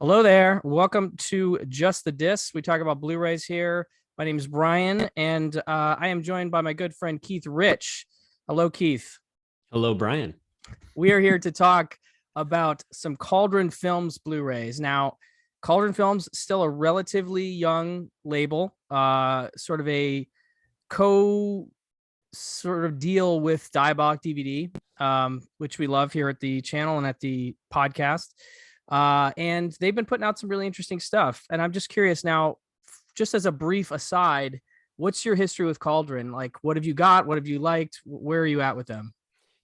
Hello there. Welcome to Just the Disc. We talk about Blu-rays here. My name is Brian, and I am joined by my good friend Keith Rich. Hello, Keith. Hello, Brian. We are here to talk about some Cauldron Films Blu-rays. Now, Cauldron Films still a relatively young label, sort of a co sort of deal with Diabolic DVD, which we love here at the channel and at the podcast. And they've been putting out some really interesting stuff. And I'm just curious now, just as a brief aside, what's your history with Cauldron? Like, what have you got? What have you liked? Where are you at with them?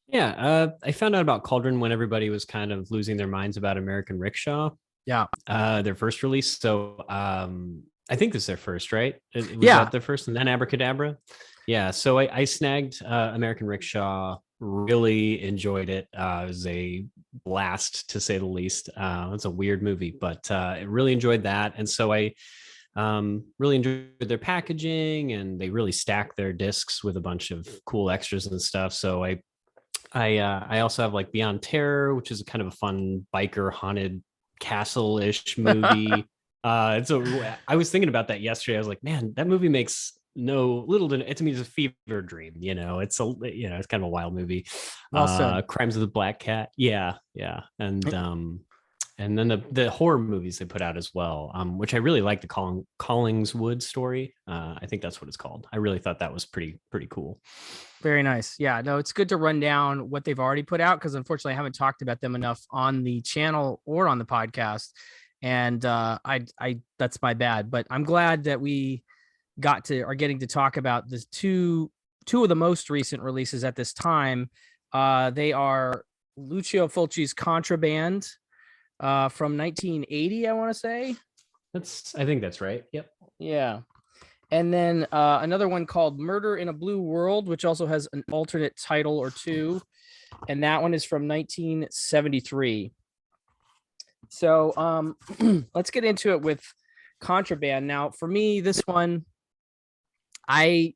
Yeah, I found out about Cauldron when everybody was kind of losing their minds about American Rickshaw, Yeah. their first release. So I think this is their first, right? Was Yeah. that their first, and then Abracadabra? Yeah. So I snagged American Rickshaw. Really enjoyed it. It was a blast, to say the least. It's a weird movie, but I really enjoyed that. And so I really enjoyed their packaging, and they really stacked their discs with a bunch of cool extras and stuff. So I also have like Beyond Terror, which is kind of a fun biker haunted castle-ish movie. I was thinking about that yesterday. I was like, man, that movie makes no little to me, it's a fever dream. It's it's kind of a wild movie. Well said. Crimes of the Black Cat. Yeah. And then the horror movies they put out as well, which I really like, the Collingswood story. I think that's what it's called. I really thought that was pretty cool. Very nice. Yeah, no, it's good to run down what they've already put out, because unfortunately I haven't talked about them enough on the channel or on the podcast. And I that's my bad, but I'm glad that we are getting to talk about the two of the most recent releases at this time. They are Lucio Fulci's Contraband from 1980, I want to say. I think that's right. Yep. Yeah. And then another one called Murder in a Blue World, which also has an alternate title or two. And that one is from 1973. So let's get into it with Contraband. Now, for me, this one, I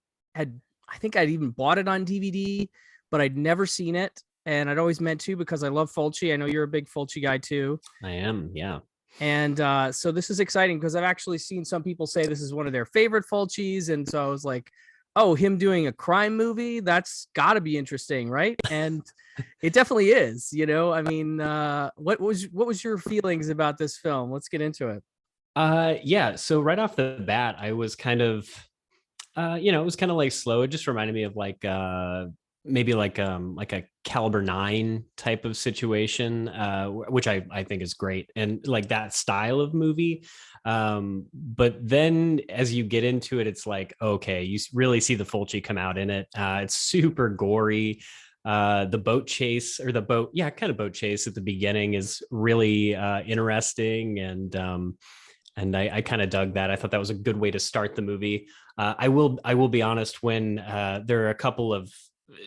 think I'd even bought it on DVD, but I'd never seen it. And I'd always meant to, because I love Fulci. I know you're a big Fulci guy too. I am, yeah. And so this is exciting, because I've actually seen some people say this is one of their favorite Fulcis. And so I was like, oh, him doing a crime movie, that's got to be interesting, right? And it definitely is. I mean, what was your feelings about this film? Let's get into it. Yeah. So right off the bat, I was kind of, it was kind of like slow. It just reminded me of like maybe like a Caliber 9 type of situation, which I think is great, and like that style of movie. But then as you get into it, it's like, okay, you really see the Fulci come out in it. It's super gory. The boat chase, or kind of boat chase at the beginning, is really interesting, and I kind of dug that. I thought that was a good way to start the movie. I will be honest, when there are a couple of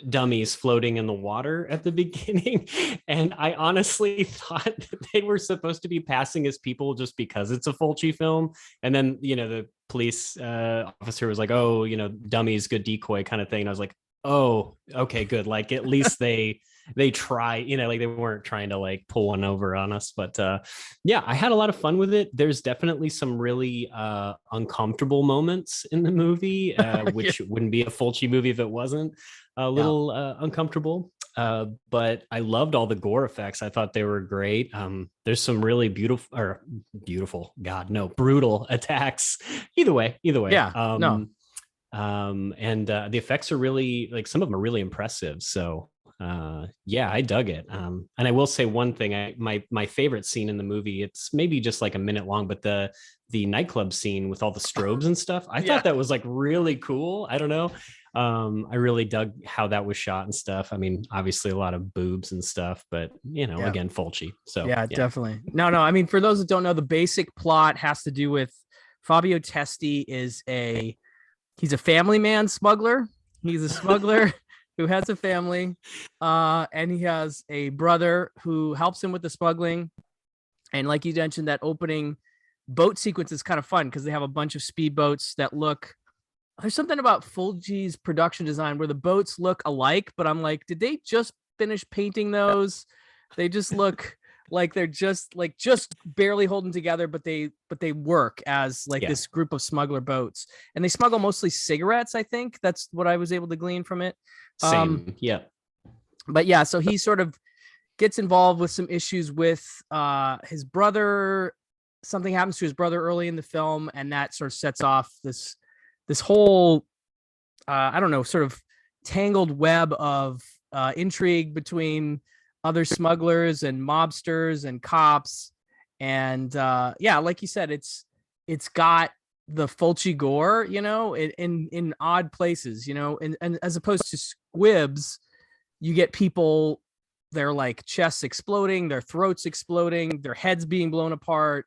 dummies floating in the water at the beginning, and I honestly thought that they were supposed to be passing as people just because it's a Fulci film. And then the police officer was like, oh, dummies, good decoy kind of thing. And I was like, oh, okay, good. Like, at least they try, like they weren't trying to like pull one over on us. But yeah, I had a lot of fun with it. There's definitely some really uncomfortable moments in the movie, which wouldn't be a Fulci movie if it wasn't a little uncomfortable. But I loved all the gore effects. I thought they were great. There's some really beautiful, God, no, brutal attacks. Either way. Yeah. No. And the effects are really, like, some of them are really impressive. So yeah, I dug it. And I will say one thing, my favorite scene in the movie, it's maybe just like a minute long, but the nightclub scene with all the strobes and stuff, I thought that was like really cool. I don't know. I really dug how that was shot and stuff. I mean, obviously a lot of boobs and stuff, but again, Fulci. So yeah, definitely. No. I mean, for those that don't know, the basic plot has to do with Fabio Testi he's a family man smuggler. He's a smuggler who has a family, and he has a brother who helps him with the smuggling. And like you mentioned, that opening boat sequence is kind of fun, because they have a bunch of speedboats that look, there's something about Fulci's production design where the boats look alike, but I'm like, did they just finish painting those? They just look like they're just barely holding together, but they work as like this group of smuggler boats, and they smuggle mostly cigarettes. I think that's what I was able to glean from it. Same. Yeah. But yeah, so he sort of gets involved with some issues with his brother. Something happens to his brother early in the film, and that sort of sets off this whole I don't know, sort of tangled web of intrigue between other smugglers and mobsters and cops. And yeah, like you said, it's got the Fulci gore, you know, in odd places, you know, and as opposed to Squibs, you get people, their like chests exploding, their throats exploding, their heads being blown apart.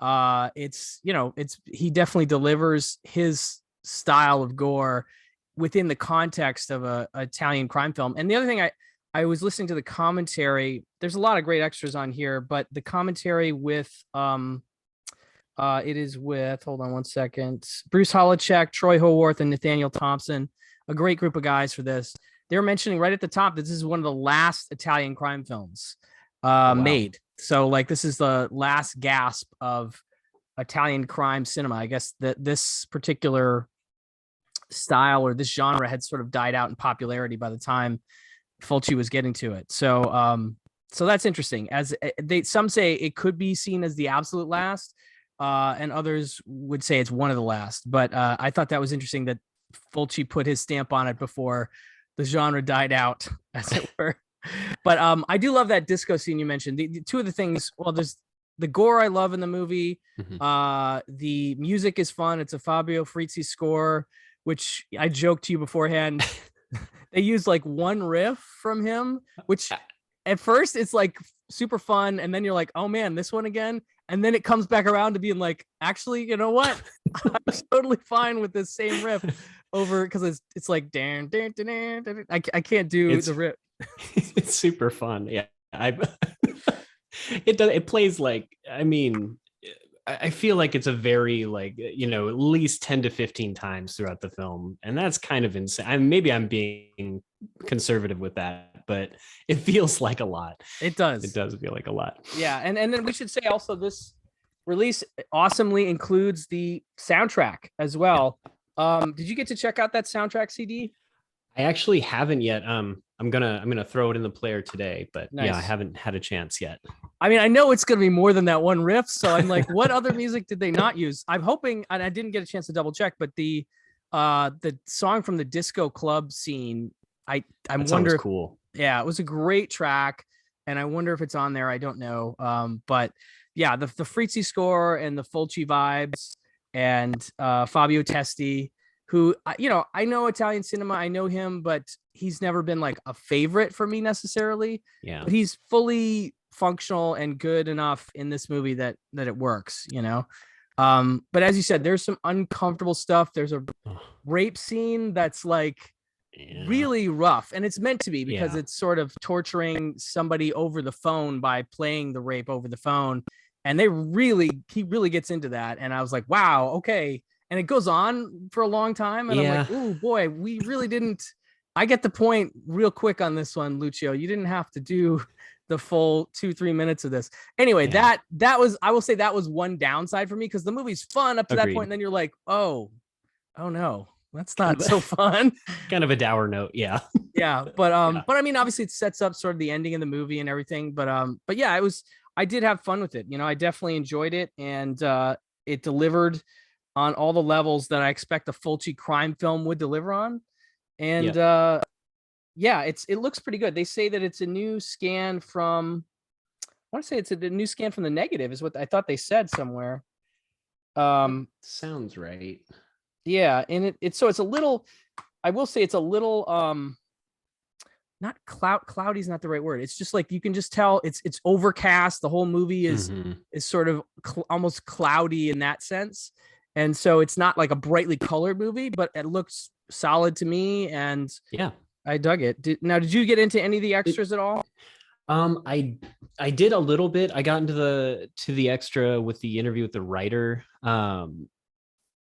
It's, you know, he definitely delivers his style of gore within the context of a Italian crime film. And the other thing, I was listening to the commentary. There's a lot of great extras on here, but the commentary with it is with, hold on one second, Bruce Holochek, Troy Haworth, and Nathaniel Thompson, a great group of guys for this. They're mentioning right at the top that this is one of the last Italian crime films made. So like this is the last gasp of Italian crime cinema. I guess that this particular style or this genre had sort of died out in popularity by the time Fulci was getting to it. So so that's interesting. As some say it could be seen as the absolute last, and others would say it's one of the last. But I thought that was interesting that Fulci put his stamp on it before the genre died out, as it were. But I do love that disco scene you mentioned. The two of the things, well, there's the gore I love in the movie. The music is fun. It's a Fabio Frizzi score, which I joked to you beforehand. They use like one riff from him, which at first it's like super fun. And then you're like, oh man, this one again. And then it comes back around to being like, actually, you know what? I'm totally fine with this same riff over, because it's like, dan, dan, dan, dan, dan. I can't do the riff. It's super fun. Yeah. It plays like, I mean, I feel like it's a very like, you know, at least 10 to 15 times throughout the film. And that's kind of insane. Maybe I'm being conservative with that, but it feels like a lot. It does. It does feel like a lot. Yeah. And then we should say also this release awesomely includes the soundtrack as well. Did you get to check out that soundtrack CD? I actually haven't yet. I'm gonna throw it in the player today, but nice. Yeah, I haven't had a chance yet. I mean, I know it's gonna be more than that one riff, so I'm like, what other music did they not use? I'm hoping, and I didn't get a chance to double check, but the song from the disco club scene, I wonder. Cool. Yeah, it was a great track, and I wonder if it's on there. I don't know. But yeah, the Frizzi score and the Fulci vibes, and Fabio Testi, who, you know, I know Italian cinema, I know him, but he's never been like a favorite for me necessarily. Yeah. But he's fully functional and good enough in this movie that it works, you know. But as you said, there's some uncomfortable stuff. There's a rape scene that's like really rough, and it's meant to be because it's sort of torturing somebody over the phone by playing the rape over the phone. And he really gets into that. And I was like, wow, okay. And it goes on for a long time. And I'm like, oh boy, we really didn't. I get the point real quick on this one, Lucio. You didn't have to do the full 2-3 minutes of this. Anyway, that was, I will say that was one downside for me, because the movie's fun up to that point. And then you're like, oh no, that's not so fun. Kind of a dour note. Yeah. Yeah. But I mean, obviously it sets up sort of the ending of the movie and everything. But yeah, I did have fun with it. You know, I definitely enjoyed it, and it delivered on all the levels that I expect a Fulci crime film would deliver on. And yeah, it looks pretty good. They say that it's a new scan from, I want to say it's a new scan from the negative is what I thought they said somewhere. Sounds right. Yeah, and it's so it's a little, I will say it's a little not cloudy is not the right word. It's just like you can just tell it's overcast. The whole movie is sort of almost cloudy in that sense. And so it's not like a brightly colored movie, but it looks solid to me. And yeah, I dug it. Did you get into any of the extras at all? I did a little bit. I got into the extra with the interview with the writer, and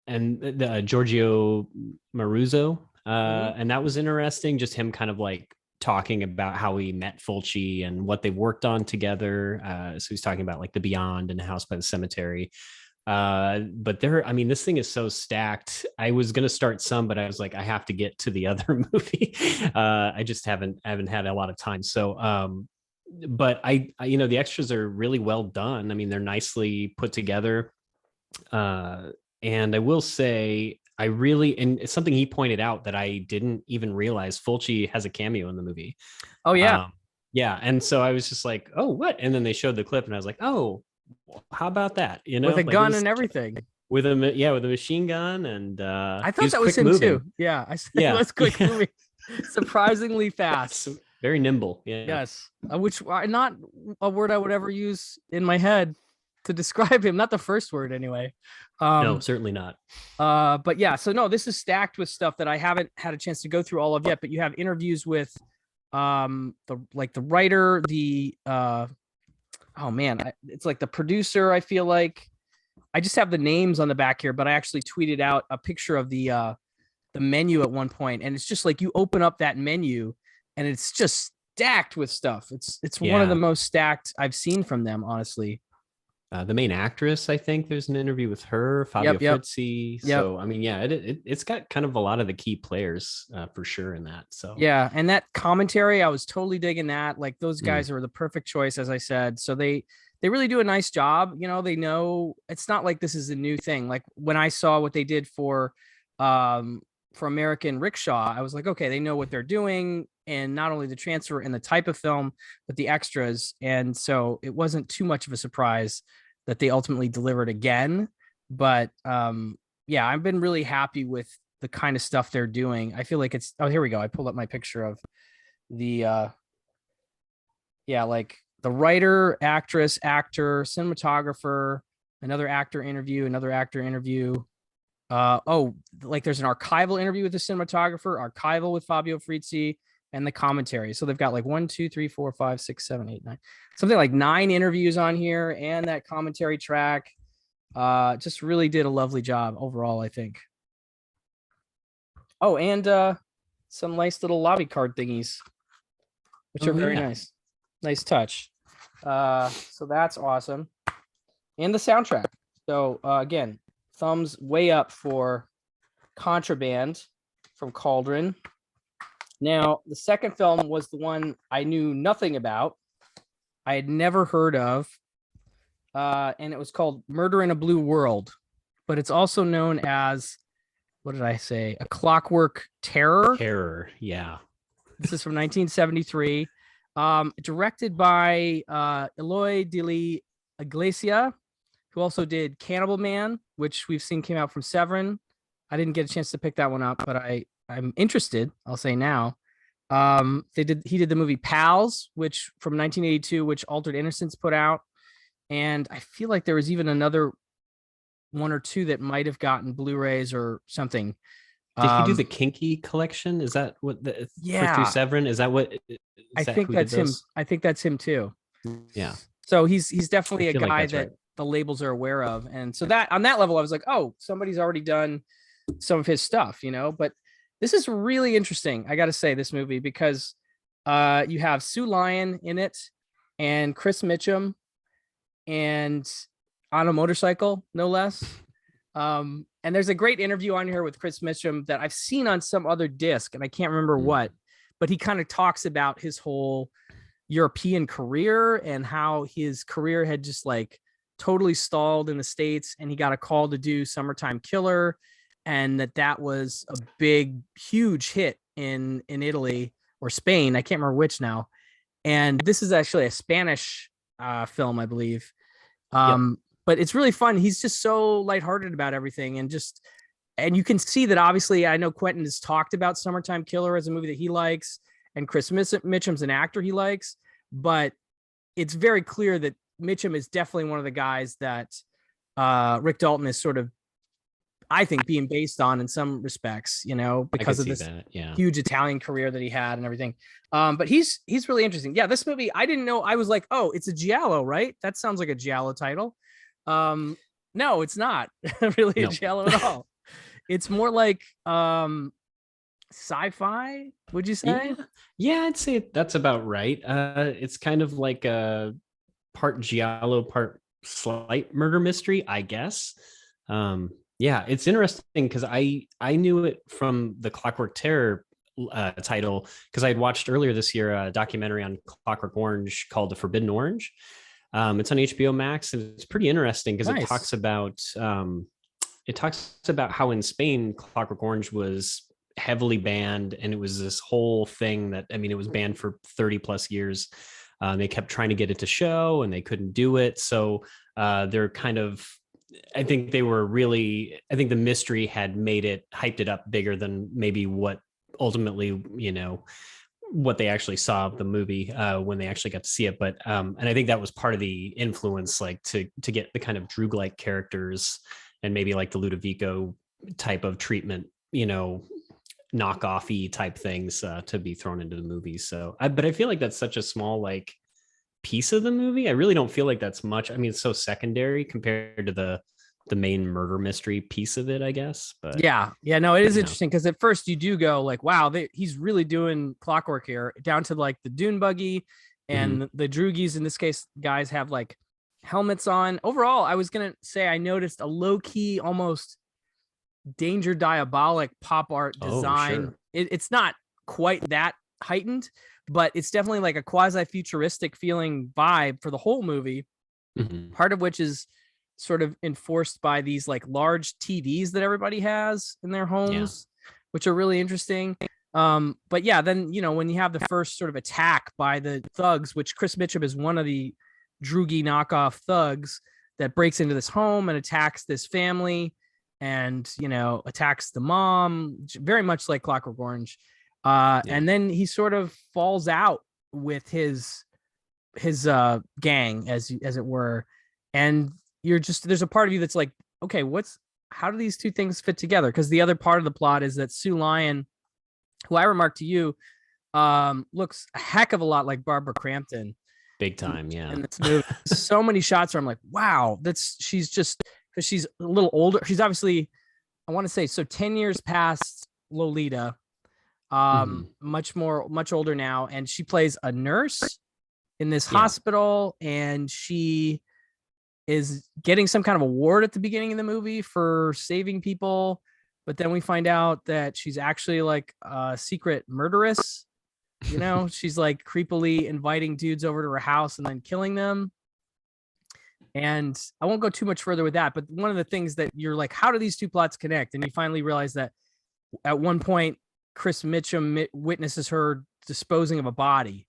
the Giorgio Maruzzo. And that was interesting. Just him kind of like talking about how he met Fulci and what they've worked on together. So he's talking about like The Beyond and House by the Cemetery. But I mean, this thing is so stacked. I was going to start some, but I was like, I have to get to the other movie. I just haven't had a lot of time. So, but you know, the extras are really well done. I mean, they're nicely put together. And I will say, and it's something he pointed out that I didn't even realize. Fulci has a cameo in the movie. Oh yeah. Yeah. And so I was just like, oh, what? And then they showed the clip and I was like, oh, how about that? You know, with a gun and everything. With a machine gun. And I thought that was him too. Yeah. It was quick moving. Surprisingly fast. Very nimble. Yeah. Yes. Which not a word I would ever use in my head to describe him. Not the first word anyway. No, certainly not. But yeah, so no, this is stacked with stuff that I haven't had a chance to go through all of yet, but you have interviews with the writer, it's like the producer. I feel like I just have the names on the back here, but I actually tweeted out a picture of the menu at one point, and it's just like you open up that menu and it's just stacked with stuff. It's one of the most stacked I've seen from them, honestly. The main actress, I think there's an interview with her, Fabio Frizzi. So, I mean, yeah, it's got kind of a lot of the key players for sure in that. So, yeah. And that commentary, I was totally digging that. Like those guys are the perfect choice, as I said. So they really do a nice job. You know, they know it's not like this is a new thing. Like when I saw what they did for American Rickshaw, I was like, okay, they know what they're doing. And not only the transfer and the type of film, but the extras. And so it wasn't too much of a surprise that they ultimately delivered again. But yeah, I've been really happy with the kind of stuff they're doing. I feel like here we go. I pulled up my picture of the, like the writer, actress, actor, cinematographer, another actor interview. Like there's an archival interview with the cinematographer, archival with Fabio Frizzi, and the commentary. So they've got like 1, 2, 3, 4, 5, 6, 7, 8, 9, something like 9 interviews on here, and that commentary track. Just really did a lovely job overall, I think. Oh, and some nice little lobby card thingies, which are very nice. Nice touch. So that's awesome. And the soundtrack. So again, thumbs way up for Contraband from Cauldron. Now, the second film was the one I knew nothing about. I had never heard of. And it was called Murder in a Blue World. But it's also known as, what did I say? A Clockwork Terror. Terror, yeah. This is from 1973. Directed by Eloy de la Iglesia, who also did Cannibal Man, which we've seen came out from Severin. I didn't get a chance to pick that one up, but I'm interested. I'll say now. He did the movie Pals, which from 1982, which Altered Innocence put out, and I feel like there was even another one or two that might have gotten Blu-rays or something. Did he do the Kinky Collection? Is that what the through Severin? Is that what? I think that's him. I think that's him too. Yeah. So he's definitely a guy that the labels are aware of, and so that on that level, I was like, oh, somebody's already done some of his stuff, you know. But this is really interesting, I got to say, this movie, because you have Sue Lyon in it and Chris Mitchum, and on a motorcycle, no less. And there's a great interview on here with Chris Mitchum that I've seen on some other disc, and I can't remember what, but he kind of talks about his whole European career and how his career had just like totally stalled in the States, and he got a call to do Summertime Killer, and that was a big, huge hit in Italy or Spain. I can't remember which now. And this is actually a Spanish film, I believe. But it's really fun. He's just so lighthearted about everything, and you can see that obviously. I know Quentin has talked about Summertime Killer as a movie that he likes, and Chris Mitchum's an actor he likes, but it's very clear that Mitchum is definitely one of the guys that Rick Dalton is sort of, I think, being based on in some respects, you know, because of this huge Italian career that he had and everything. But he's really interesting. Yeah, this movie, I didn't know. I was like, oh, it's a giallo, right? That sounds like a giallo title. No, it's not really a giallo at all. It's more like sci-fi, would you say? Yeah, yeah, I'd say that's about right. It's kind of like a part giallo, part slight murder mystery, I guess. Yeah, it's interesting because I knew it from the Clockwork Terror title because I had watched earlier this year a documentary on Clockwork Orange called The Forbidden Orange. It's on HBO Max, and it's pretty interesting because Nice. it talks about how in Spain Clockwork Orange was heavily banned, and it was this whole thing that, I mean, it was banned for 30 plus years. They kept trying to get it to show, and they couldn't do it. So they're kind of, I think they were really, I think the mystery had made it, hyped it up bigger than maybe what ultimately, what they actually saw of the movie when they actually got to see it. But and I think that was part of the influence, like to get the kind of Droog-like characters and maybe like the Ludovico type of treatment, knockoffy type things to be thrown into the movie. So but I feel like that's such a small like piece of the movie. I really don't feel like that's much. I mean, it's so secondary compared to the main murder mystery piece of it, I guess. But Yeah. No, it is interesting because at first you do go like, wow, he's really doing clockwork here, down to like the dune buggy and the droogies. In this case, guys have like helmets on. Overall, I was going to say I noticed a low key, almost Danger Diabolic pop art design. Sure. It's not quite that heightened, but it's definitely like a quasi futuristic feeling vibe for the whole movie. Part of which is sort of enforced by these like large TVs that everybody has in their homes, which are really interesting. But yeah, then, when you have the first sort of attack by the thugs, which Chris Mitchum is one of the Droogie knockoff thugs that breaks into this home and attacks this family and, attacks the mom, very much like Clockwork Orange. And then he sort of falls out with his gang, as it were. And there's a part of you that's like, okay, how do these two things fit together? Because the other part of the plot is that Sue Lyon, who I remarked to you, looks a heck of a lot like Barbara Crampton. Big time, yeah. In this movie, so many shots where I'm like, wow, she's just, because she's a little older. She's obviously, I want to say, so 10 years past Lolita, much older now, and she plays a nurse in this hospital, and she is getting some kind of award at the beginning of the movie for saving people, but then we find out that she's actually like a secret murderess. She's like creepily inviting dudes over to her house and then killing them. And I won't go too much further with that, but one of the things that you're like, how do these two plots connect? And you finally realize that at one point Chris Mitchum witnesses her disposing of a body,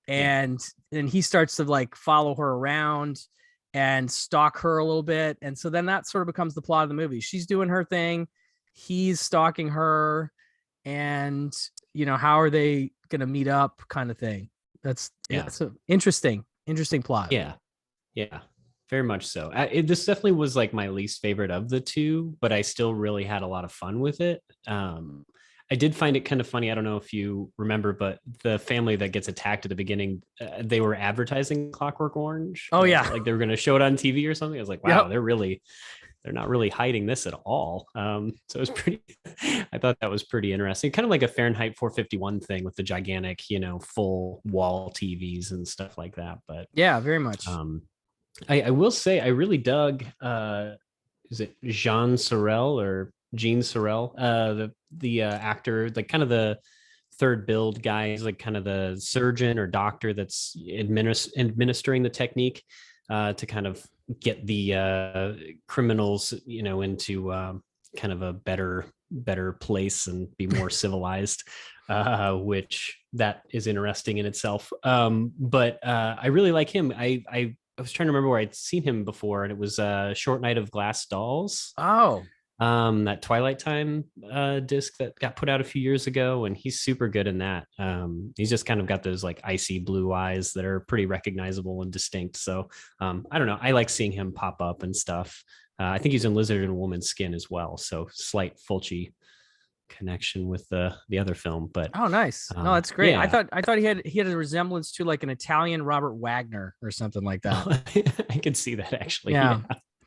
and then he starts to like follow her around and stalk her a little bit. And so then that sort of becomes the plot of the movie. She's doing her thing, he's stalking her, and how are they gonna meet up, kind of thing. That's an interesting plot. Yeah Very much so. This definitely was like my least favorite of the two, but I still really had a lot of fun with it. I did find it kind of funny. I don't know if you remember, but the family that gets attacked at the begining, they were advertising Clockwork Orange. Oh yeah. Like they were going to show it on TV or something. I was like, wow, they're not really hiding this at all. So it was I thought that was pretty interesting. Kind of like a Fahrenheit 451 thing with the gigantic, full wall TVs and stuff like that. But yeah, very much. I will say I really dug, is it Jean Sorel or Gene Sorel, the actor, like kind of the third build guy. He's like kind of the surgeon or doctor that's administering the technique to kind of get the criminals, into kind of a better place and be more civilized, which that is interesting in itself. But I really like him. I was trying to remember where I'd seen him before, and it was Short Night of Glass Dolls. Oh, that Twilight Time disc that got put out a few years ago, and he's super good in that. He's just kind of got those like icy blue eyes that are pretty recognizable and distinct. So I don't know. I like seeing him pop up and stuff. I think he's in Lizard in a Woman's Skin as well. So slight Fulci connection with the other film. But oh, nice. No, that's great. Yeah. I thought he had a resemblance to like an Italian Robert Wagner or something like that. I could see that actually. Yeah.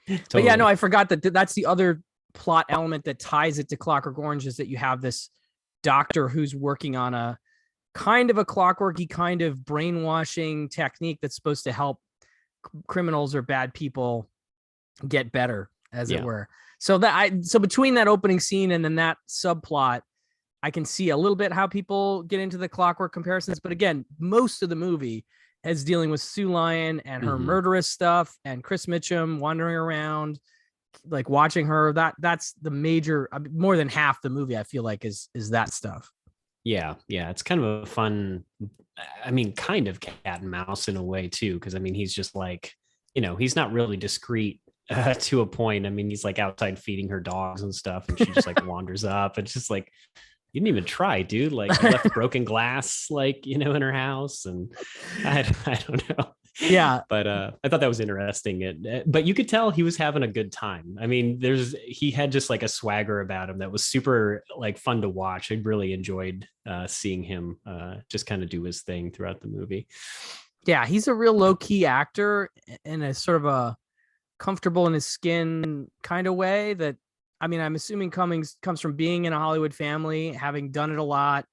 Totally. But yeah, no, I forgot that's the other plot element that ties it to Clockwork Orange, is that you have this doctor who's working on a kind of a clockworky kind of brainwashing technique that's supposed to help criminals or bad people get better, as it were. So so between that opening scene and then that subplot, I can see a little bit how people get into the clockwork comparisons. But again, most of the movie is dealing with Sue Lyon and her murderous stuff and Chris Mitchum wandering around, like watching her. That's the major, more than half the movie, I feel like, is that stuff. Yeah. It's kind of a fun, I mean, kind of cat and mouse in a way too. Cause I mean, he's just like, he's not really discreet to a point. I mean, he's like outside feeding her dogs and stuff. And she just like wanders up. It's just like, you didn't even try, dude. Like you left broken glass, like, in her house. And I don't know. Yeah. But I thought that was interesting. But you could tell he was having a good time. I mean, he had just like a swagger about him that was super like fun to watch. I really enjoyed seeing him just kind of do his thing throughout the movie. Yeah, he's a real low key actor in a sort of a comfortable in his skin kind of way that, I mean, I'm assuming comes from being in a Hollywood family, having done it a lot,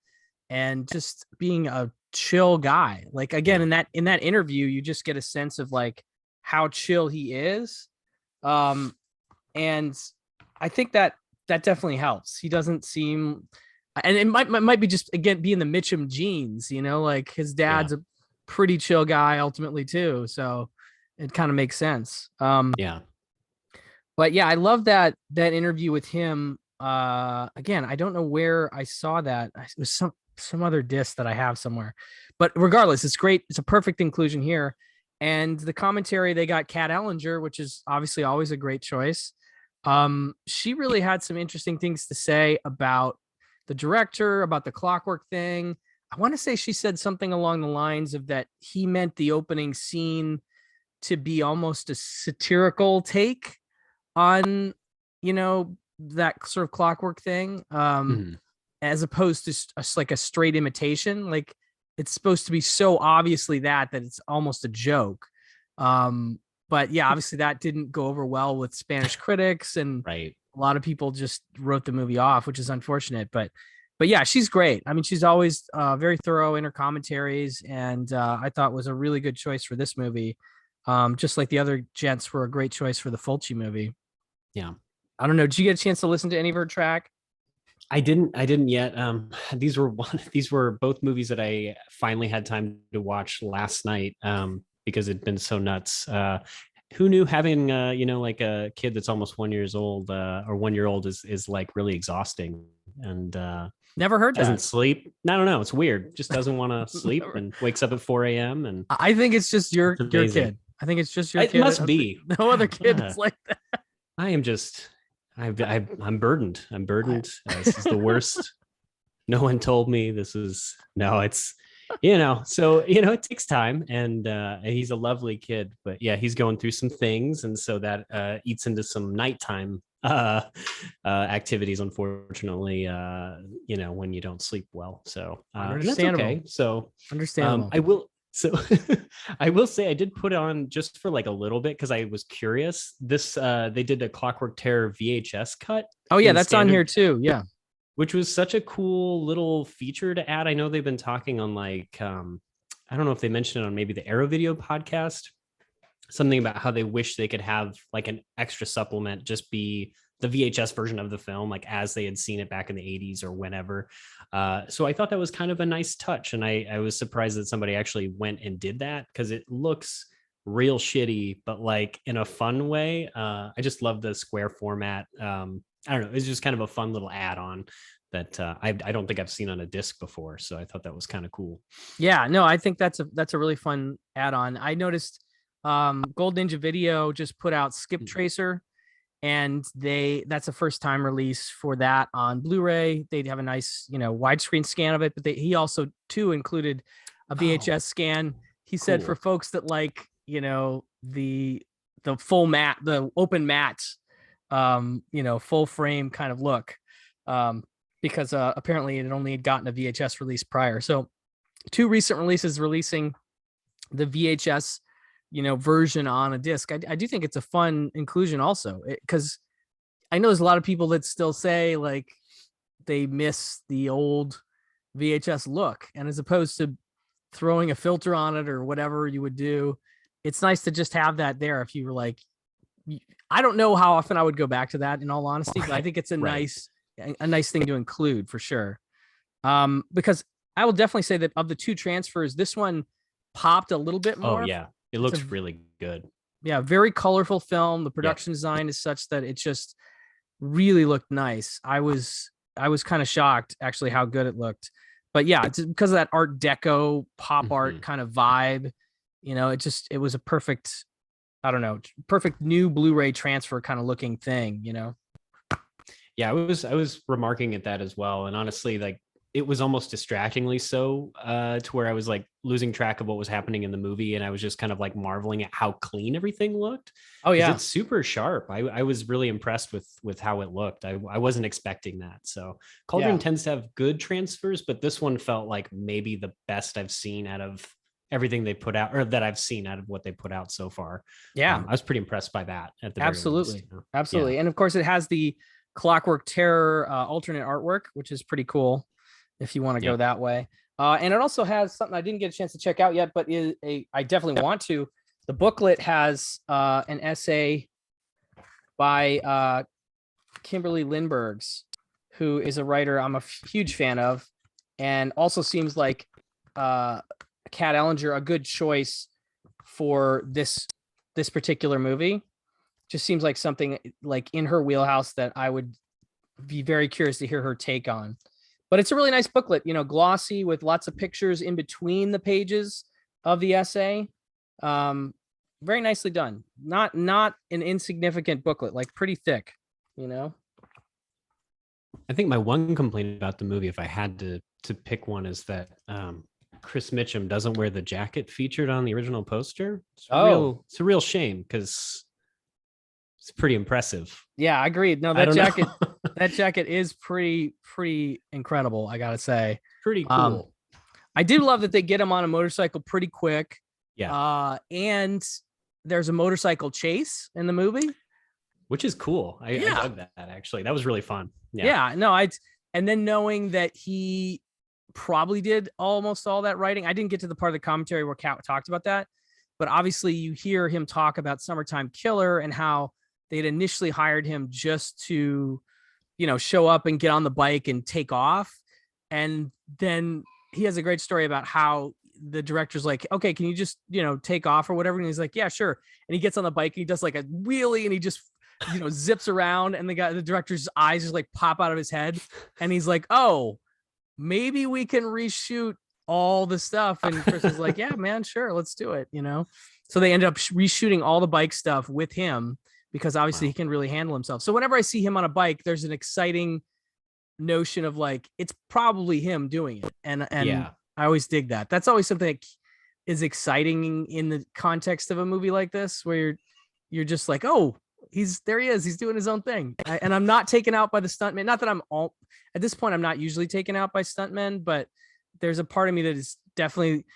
and just being a chill guy. Like, again, in that interview, you just get a sense of like how chill he is. And I think that definitely helps. He doesn't seem, and it might be just, again, being the Mitchum genes, like his dad's a pretty chill guy ultimately too. So it kind of makes sense. But yeah, I love that interview with him. Again, I don't know where I saw that. It was some other disc that I have somewhere. But regardless, it's great. It's a perfect inclusion here. And the commentary, they got Kat Ellinger, which is obviously always a great choice. She really had some interesting things to say about the director, about the clockwork thing. I want to say she said something along the lines of that he meant the opening scene to be almost a satirical take on, that sort of clockwork thing, as opposed to like a straight imitation. Like, it's supposed to be so obviously that it's almost a joke. But yeah, obviously that didn't go over well with Spanish critics, and a lot of people just wrote the movie off, which is unfortunate. But yeah, she's great. I mean, she's always very thorough in her commentaries, and I thought was a really good choice for this movie. Just like the other gents were a great choice for the Fulci movie. Yeah. I don't know. Did you get a chance to listen to any of her track? I didn't yet. These were both movies that I finally had time to watch last night, because it'd been so nuts. Who knew having like a kid that's almost 1 year old or 1 year old is like really exhausting, and never heard doesn't that. sleep. I don't know. It's weird. Just doesn't want to sleep and wakes up at 4 a.m. And I think it's just your kid. I think it's just your kid. It must be. No other kid is like that. I am just, I'm burdened. I'm burdened. This is the worst. No one told me this is, no, it's, so, it takes time, and he's a lovely kid, but yeah, he's going through some things. And so that eats into some nighttime activities, unfortunately, when you don't sleep well. So that's okay. So understandable. I will say I did put on just for like a little bit because I was curious. This they did a Clockwork Terror VHS cut. Oh yeah, that's on here too. Yeah, which was such a cool little feature to add. I know they've been talking on like I don't know if they mentioned it on maybe the Arrow Video podcast, something about how they wish they could have like an extra supplement just be the VHS version of the film, like as they had seen it back in the 80s or whenever. So I thought that was kind of a nice touch. And I was surprised that somebody actually went and did that, because it looks real shitty, but like in a fun way. I just love the square format. I don't know. It's just kind of a fun little add-on that I don't think I've seen on a disc before. So I thought that was kind of cool. Yeah, no, I think that's a really fun add-on. I noticed Gold Ninja Video just put out Skip Tracer, and that's a first time release for that on Blu-ray. They'd have a nice, widescreen scan of it, but he also too included a VHS scan. He said for folks that like, the full matte, the open matte, full frame kind of look, because apparently it only had gotten a VHS release prior. So 2 recent releases releasing the VHS version on a disc. I do think it's a fun inclusion also, because I know there's a lot of people that still say like they miss the old VHS look. And as opposed to throwing a filter on it or whatever you would do, it's nice to just have that there. If you were like, I don't know how often I would go back to that, in all honesty, but I think it's a nice thing to include for sure. Because I will definitely say that of the two transfers, this one popped a little bit more. Oh yeah, it looks really good. Yeah, very colorful film. The production design is such that it just really looked nice. I was kind of shocked actually how good it looked. But yeah, it's because of that Art Deco pop art kind of vibe. You know, it was a perfect, I don't know, perfect new Blu-ray transfer kind of looking thing, you know? Yeah, I was remarking at that as well. And honestly, like, it was almost distractingly so, to where I was like losing track of what was happening in the movie. And I was just kind of like marveling at how clean everything looked. Oh yeah. It's super sharp. I was really impressed with how it looked. I wasn't expecting that. So Cauldron tends to have good transfers, but this one felt like maybe the best I've seen out of everything they put out, or that I've seen out of what they put out so far. Yeah. I was pretty impressed by that at the very Absolutely. least, you know? Absolutely. Yeah. And of course it has the Clockwork Terror alternate artwork, which is pretty cool if you want to go that way. And it also has something I didn't get a chance to check out yet, but I definitely want to. The booklet has an essay by Kimberly Lindberghs, who is a writer I'm a huge fan of, and also seems like Kat Ellinger a good choice for this particular movie. Just seems like something like in her wheelhouse that I would be very curious to hear her take on. But it's a really nice booklet, you know, glossy with lots of pictures in between the pages of the essay. Very nicely done. Not an insignificant booklet, like pretty thick, you know. I think my one complaint about the movie, if I had to pick one, is that Chris Mitchum doesn't wear the jacket featured on the original poster. It's a real shame, because it's pretty impressive. Yeah, I agreed. No, that jacket that jacket is pretty incredible, I gotta say. Pretty cool. I do love that they get him on a motorcycle pretty quick. Yeah. And there's a motorcycle chase in the movie, which is cool. I dug that, actually. That was really fun. Yeah. No, and then knowing that he probably did almost all that writing. I didn't get to the part of the commentary where Kat talked about that, but obviously you hear him talk about Summertime Killer and how they'd initially hired him just to, you know, show up and get on the bike and take off. And then he has a great story about how the director's like, okay, can you just, you know, take off or whatever? And he's like, yeah, sure. And he gets on the bike and he does like a wheelie and he just, you know, zips around, and the director's eyes just like pop out of his head. And he's like, oh, maybe we can reshoot all the stuff. And Chris is like, yeah, man, sure, let's do it. You know? So they ended up reshooting all the bike stuff with him, because obviously he can really handle himself. So whenever I see him on a bike, there's an exciting notion of like, it's probably him doing it. And I always dig that. That's always something that is exciting in the context of a movie like this, where you're just like, oh, he's doing his own thing. And I'm not taken out by the stuntman. Not that at this point, I'm not usually taken out by stuntmen, but there's a part of me that is definitely,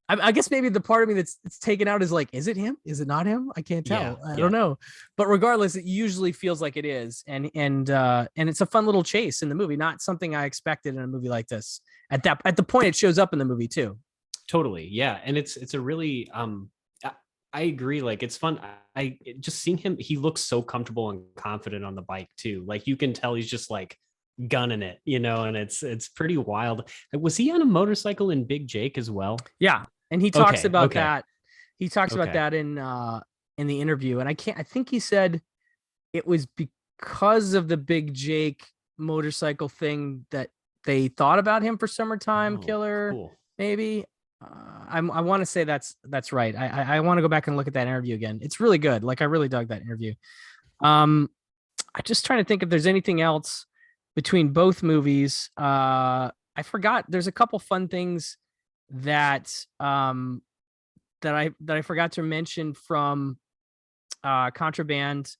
I guess maybe the part of me that's taken out is like, is it him? Is it not him? I can't tell. I don't know. But regardless, it usually feels like it is. And it's a fun little chase in the movie, not something I expected in a movie like this at the point it shows up in the movie too. Totally. Yeah. And it's a really, I agree. Like, it's fun. I just seeing him, he looks so comfortable and confident on the bike too. Like, you can tell he's just like gunning it, you know, and it's pretty wild. Was he on a motorcycle in Big Jake as well? Yeah. And he talks about that. He talks about that in the interview. And I think he said it was because of the Big Jake motorcycle thing that they thought about him for Summertime Killer. Cool. Maybe. I want to say that's right. I want to go back and look at that interview again. It's really good. Like, I really dug that interview. I'm just trying to think if there's anything else between both movies. I forgot. There's a couple fun things that I forgot to mention from Contraband.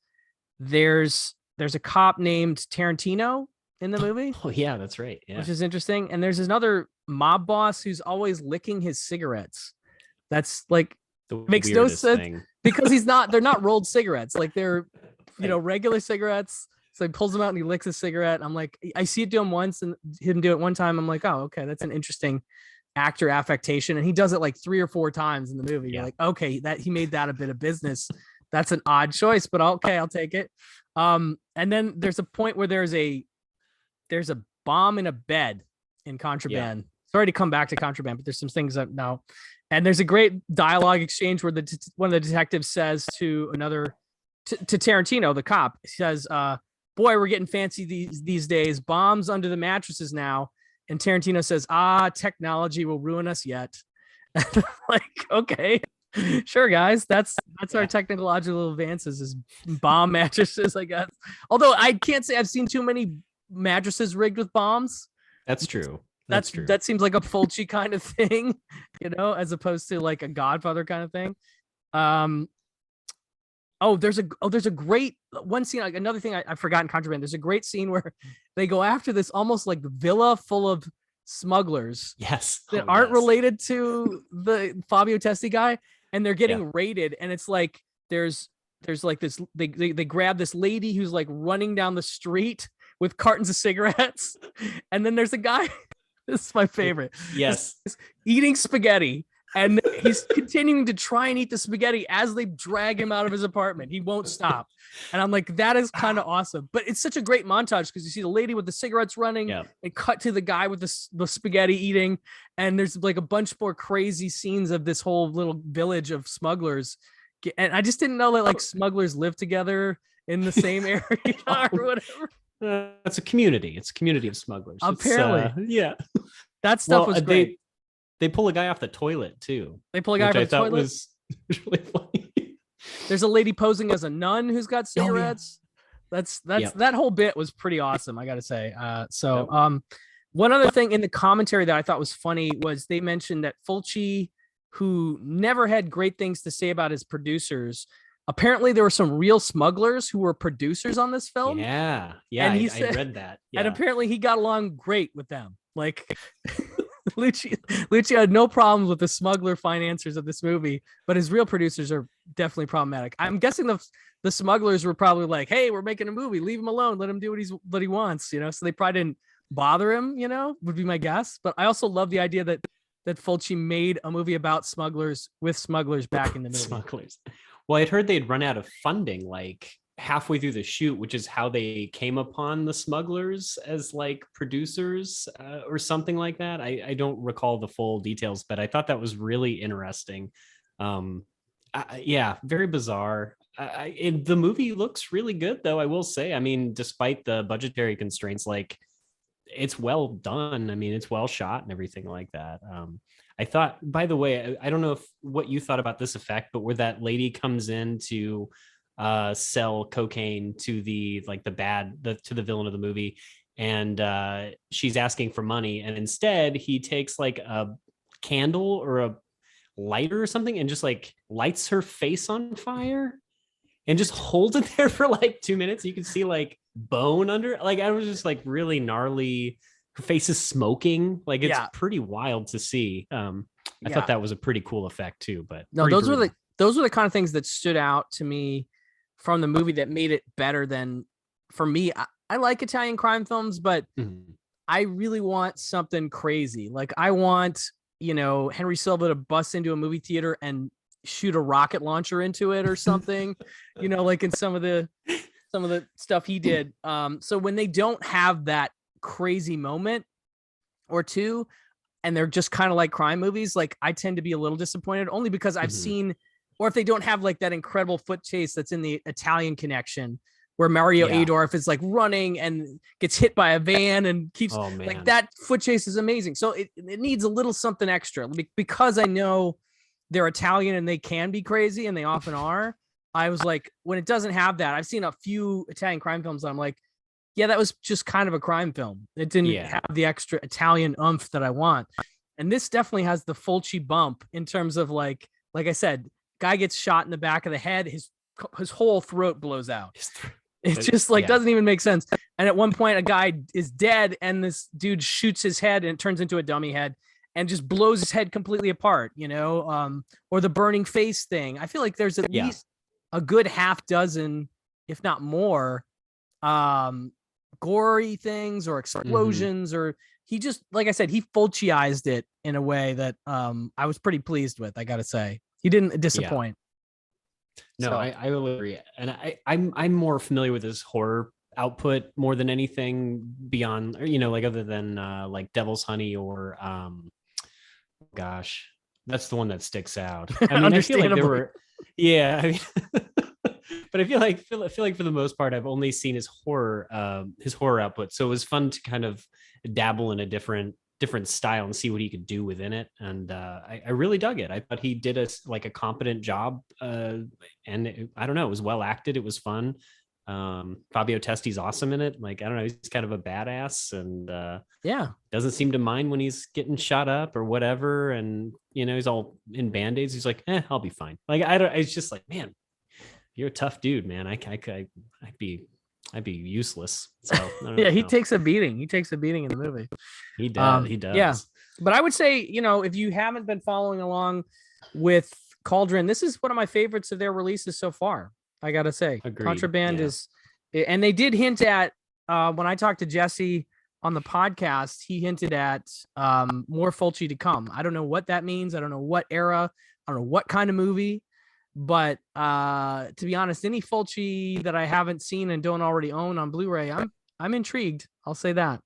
There's a cop named Tarantino in the movie. Oh yeah, that's right. Yeah. Which is interesting. And there's another mob boss who's always licking his cigarettes. That's like makes no sense because they're not rolled cigarettes. Like, they're, you know, regular cigarettes. So he pulls him out and he licks a cigarette. I'm like, I see it do him once and him do it one time. I'm like, oh, okay, that's an interesting actor affectation. And he does it like 3 or 4 times in the movie. You're like, okay, that he made that a bit of business. That's an odd choice, but okay, I'll take it. And then there's a point where there's a bomb in a bed in Contraband. Sorry to come back to Contraband, but there's some things that now, and there's a great dialogue exchange where one of the detectives says to another, to Tarantino, the cop, he says, boy, we're getting fancy these days. Bombs under the mattresses now. And Tarantino says, technology will ruin us yet. Like, okay, sure, guys. That's our technological advances is bomb mattresses, I guess. Although I can't say I've seen too many mattresses rigged with bombs. That's true. That's true. That seems like a Fulci kind of thing, as opposed to like a Godfather kind of thing. There's a great one scene. Like another thing I forgot in Contraband. There's a great scene where they go after this almost like villa full of smugglers. Yes. That aren't related to the Fabio Testi guy, and they're getting raided. And it's like there's like this. They grab this lady who's like running down the street with cartons of cigarettes, and then there's a guy. This is my favorite. Yes. He's eating spaghetti. And he's continuing to try and eat the spaghetti as they drag him out of his apartment. He won't stop. And I'm like, that is kind of awesome. But it's such a great montage because you see the lady with the cigarettes running and cut to the guy with the spaghetti eating. And there's like a bunch more crazy scenes of this whole little village of smugglers. And I just didn't know that like smugglers live together in the same area or whatever. It's a community. It's a community of smugglers. Apparently. That stuff was great. They pull a guy off the toilet too. They pull a guy off the toilet. Was really funny. There's a lady posing as a nun who's got cigarettes. That's that whole bit was pretty awesome, I gotta say. One other thing in the commentary that I thought was funny was they mentioned that Fulci, who never had great things to say about his producers, apparently there were some real smugglers who were producers on this film. Yeah, and I read that. Yeah. And apparently he got along great with them. Like Lucio had no problems with the smuggler financiers of this movie, but his real producers are definitely problematic. I'm guessing the smugglers were probably like, "Hey, we're making a movie. Leave him alone. Let him do what he wants." So they probably didn't bother him. Would be my guess. But I also love the idea that Fulci made a movie about smugglers with smugglers back in the movie. Smugglers. Well, I'd heard they'd run out of funding like halfway through the shoot, which is how they came upon the smugglers as like producers or something like that. I don't recall the full details, but I thought that was really interesting. Very bizarre. The movie looks really good though, I will say. I mean, despite the budgetary constraints, like it's well done. I mean, it's well shot and everything like that. I thought, by the way, I don't know what you thought about this effect, but where that lady comes in to sell cocaine to the villain of the movie, and she's asking for money, and instead he takes like a candle or a lighter or something and just like lights her face on fire and just holds it there for like 2 minutes. You can see like bone under, like I was just like really gnarly. Her face is smoking. Like it's pretty wild to see. I thought that was a pretty cool effect too. But no, those were the kind of things that stood out to me from the movie that made it better than, for me, I like Italian crime films, but I really want something crazy. Like I want, Henry Silva to bust into a movie theater and shoot a rocket launcher into it or something, like in some of the stuff he did. So when they don't have that crazy moment or two, and they're just kind of like crime movies, like I tend to be a little disappointed, only because I've seen, or if they don't have like that incredible foot chase that's in the Italian Connection, where Mario Adorf is like running and gets hit by a van and keeps like that foot chase is amazing. So it needs a little something extra, because I know they're Italian and they can be crazy, and they often are. I was like, when it doesn't have that, I've seen a few Italian crime films that I'm like, yeah, that was just kind of a crime film. It didn't have the extra Italian oomph that I want. And this definitely has the Fulci bump in terms of like I said, guy gets shot in the back of the head, his whole throat blows out. It just like doesn't even make sense. And at one point, a guy is dead, and this dude shoots his head, and it turns into a dummy head, and just blows his head completely apart. Or the burning face thing. I feel like there's at least a good half dozen, if not more, gory things or explosions, or he just, like I said, he Fulciized it in a way that I was pretty pleased with. I gotta say, he didn't disappoint. No, So, I will agree, and I'm more familiar with his horror output more than anything beyond, you know, like other than like Devil's Honey or gosh, that's the one that sticks out. I mean, I feel like there were, yeah, I mean, but I feel like for the most part, I've only seen his horror output. So it was fun to kind of dabble in a different style and see what he could do within it. And I really dug it. I thought he did a competent job. And I don't know, it was well acted. It was fun. Fabio Testi's awesome in it. Like, I don't know, he's kind of a badass, and doesn't seem to mind when he's getting shot up or whatever. And, you know, he's all in band-aids. He's like, I'll be fine. Like, it's just like, man, you're a tough dude, man. I'd be useless. So yeah, he takes a beating. He takes a beating in the movie. He does. He does. Yeah. But I would say, you know, if you haven't been following along with Cauldron, this is one of my favorites of their releases so far. I gotta say, Agreed. Contraband is, and they did hint at when I talked to Jesse on the podcast, he hinted at more Fulci to come. I don't know what that means. I don't know what era. I don't know what kind of movie. But to be honest, any Fulci that I haven't seen and don't already own on Blu-ray, I'm intrigued. I'll say that.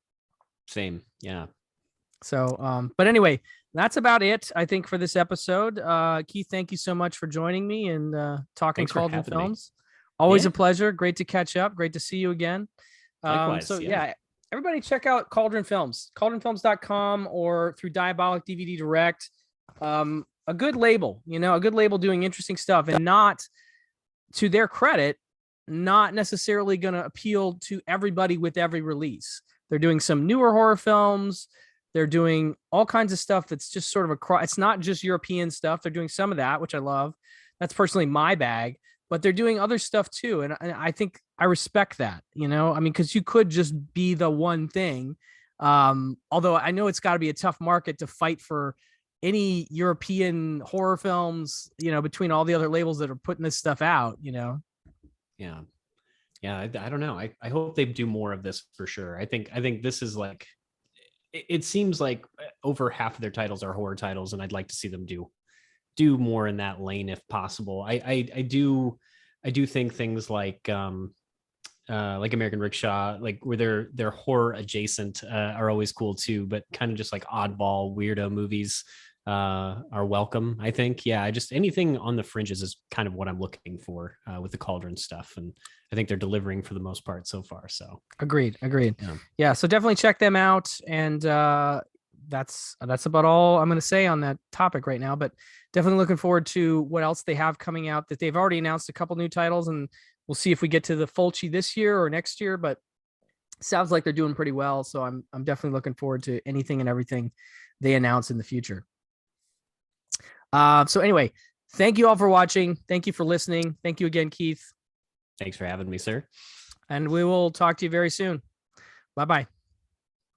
Same, yeah. So, but anyway, that's about it, I think, for this episode. Keith, thank you so much for joining me and talking Cauldron Films. Always a pleasure. Great to catch up. Great to see you again. Likewise, so yeah, everybody check out Cauldron Films, cauldronfilms.com, or through Diabolic DVD Direct. A good label, you know, a good label doing interesting stuff, and not, to their credit, not necessarily going to appeal to everybody with every release. They're doing some newer horror films. They're doing all kinds of stuff that's just sort of it's not just European stuff. They're doing some of that, which I love. That's personally my bag, but they're doing other stuff too. And I think I respect that, you know, I mean, because you could just be the one thing. Although I know it's got to be a tough market to fight for any European horror films, you know, between all the other labels that are putting this stuff out, you know? Yeah. I don't know. I hope they do more of this for sure. I think this is like, it seems like over half of their titles are horror titles, and I'd like to see them do more in that lane if possible. I do think things like American Rickshaw, like where they're horror adjacent, are always cool too, but kind of just like oddball weirdo movies are welcome, I think. Yeah, just anything on the fringes is kind of what I'm looking for with the Cauldron stuff, and I think they're delivering for the most part so far. So agreed. Yeah, so definitely check them out, and that's about all I'm going to say on that topic right now. But definitely looking forward to what else they have coming out. That they've already announced a couple new titles, and we'll see if we get to the Fulci this year or next year. But sounds like they're doing pretty well, so I'm definitely looking forward to anything and everything they announce in the future. So anyway, thank you all for watching. Thank you for listening. Thank you again, Keith. Thanks for having me, sir. And we will talk to you very soon. Bye-bye.